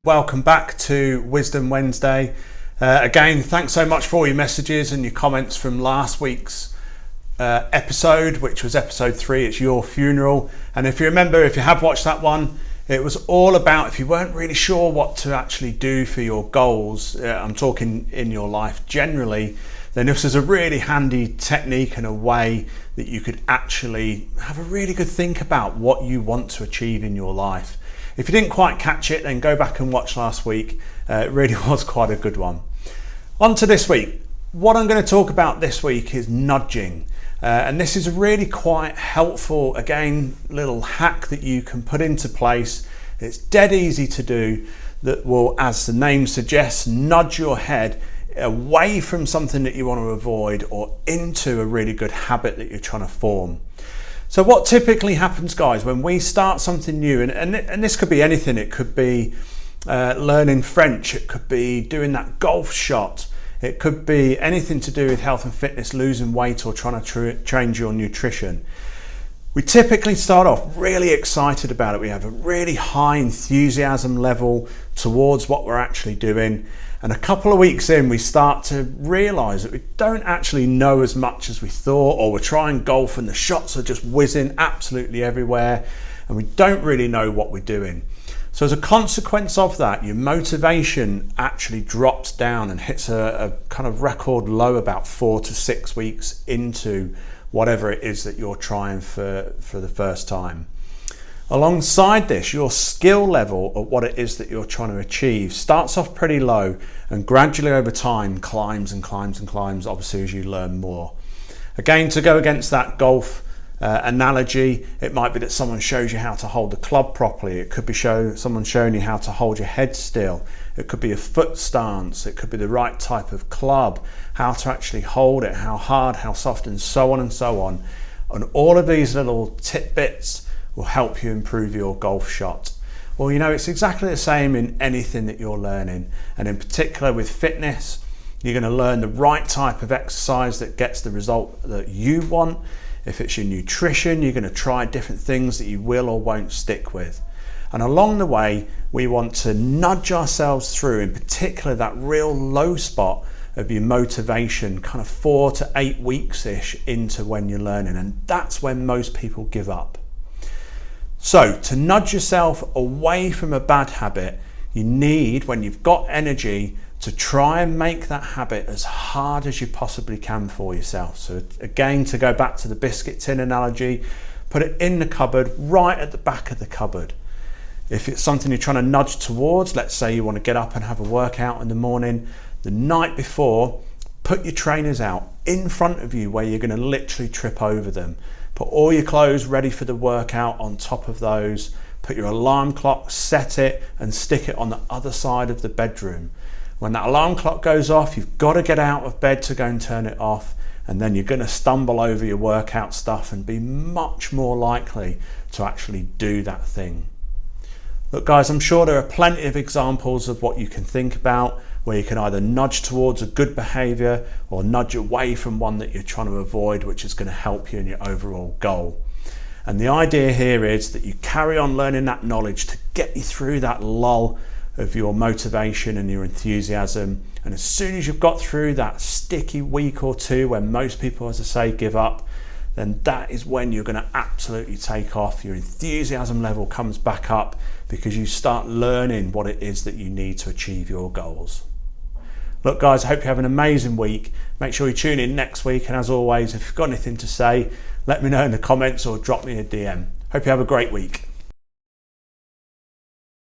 Welcome back to Wisdom Wednesday. Again, thanks so much for all your messages and your comments from last week's episode, which was episode 3, It's Your Funeral. And if you remember, if you have watched that one, it was all about if you weren't really sure what to actually do for your goals, I'm talking in your life generally, then this is a really handy technique and a way that you could actually have a really good think about what you want to achieve in your life. If you didn't quite catch it, then go back and watch last week. It really was quite a good one. On to this week. What I'm going to talk about this week is nudging. And this is a really quite helpful, again, little hack that you can put into place. It's dead easy to do, that will, as the name suggests, nudge your head away from something that you want to avoid or into a really good habit that you're trying to form. So what typically happens, guys, when we start something new, and this could be anything, it could be learning French, it could be doing that golf shot, it could be anything to do with health and fitness, losing weight or trying to change your nutrition. We typically start off really excited about it. We have a really high enthusiasm level towards what we're actually doing. And a couple of weeks in, we start to realize that we don't actually know as much as we thought, or we're trying golf and the shots are just whizzing absolutely everywhere and we don't really know what we're doing. So as a consequence of that, your motivation actually drops down and hits a kind of record low about 4 to 6 weeks into whatever it is that you're trying for the first time. Alongside this, your skill level of what it is that you're trying to achieve starts off pretty low and gradually over time climbs and climbs and climbs, obviously, as you learn more. Again, to go against that golf analogy, it might be that someone shows you how to hold the club properly. It could be someone showing you how to hold your head still. It could be a foot stance. It could be the right type of club, how to actually hold it, how hard, how soft, and so on and so on. And all of these little tidbits will help you improve your golf shot. Well, you know, it's exactly the same in anything that you're learning, and in particular with fitness, you're going to learn the right type of exercise that gets the result that you want. If it's your nutrition, you're going to try different things that you will or won't stick with. And along the way, we want to nudge ourselves through, in particular, that real low spot of your motivation, kind of 4 to 8 weeks-ish into when you're learning, and that's when most people give up. So to nudge yourself away from a bad habit, you need, when you've got energy, to try and make that habit as hard as you possibly can for yourself. So again, to go back to the biscuit tin analogy, put it in the cupboard, right at the back of the cupboard. If it's something you're trying to nudge towards, let's say you want to get up and have a workout in the morning, the night before, put your trainers out in front of you where you're going to literally trip over them. Put all your clothes ready for the workout on top of those. Put your alarm clock, set it, and stick it on the other side of the bedroom. When that alarm clock goes off, you've got to get out of bed to go and turn it off, and then you're going to stumble over your workout stuff and be much more likely to actually do that thing. Look, guys, I'm sure there are plenty of examples of what you can think about where you can either nudge towards a good behavior or nudge away from one that you're trying to avoid, which is going to help you in your overall goal. And the idea here is that you carry on learning that knowledge to get you through that lull of your motivation and your enthusiasm. And as soon as you've got through that sticky week or two when most people, as I say, give up, then that is when you're going to absolutely take off. Your enthusiasm level comes back up because you start learning what it is that you need to achieve your goals. Look, guys, I hope you have an amazing week. Make sure you tune in next week. And as always, if you've got anything to say, let me know in the comments or drop me a DM. Hope you have a great week.